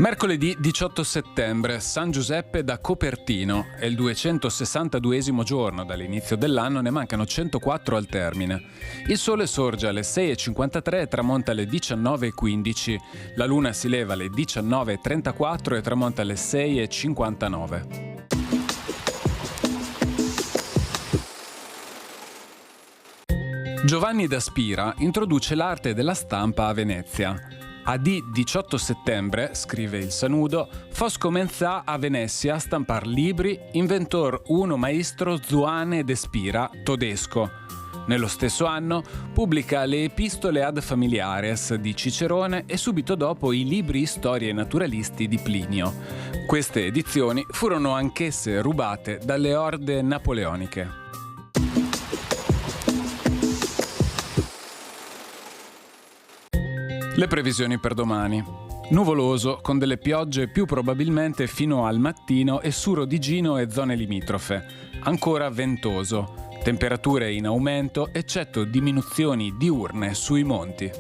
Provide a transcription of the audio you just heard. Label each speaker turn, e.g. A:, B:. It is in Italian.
A: Mercoledì 18 settembre, San Giuseppe da Copertino. È il 262esimo giorno dall'inizio dell'anno, ne mancano 104 al termine. Il sole sorge alle 6:53 e tramonta alle 19:15. La luna si leva alle 19:34 e tramonta alle 6:59. Giovanni da Spira introduce l'arte della stampa a Venezia. A di 18 settembre, scrive il Sanudo, fos comenzà a Venezia a stampar libri inventor uno maestro Zuane de Spira, tedesco. Nello stesso anno pubblica le Epistole ad familiares di Cicerone e subito dopo i libri Storie naturalisti di Plinio. Queste edizioni furono anch'esse rubate dalle orde napoleoniche. Le previsioni per domani. Nuvoloso, con delle piogge più probabilmente fino al mattino e su Rodigino e zone limitrofe. Ancora ventoso. Temperature in aumento, eccetto diminuzioni diurne sui monti.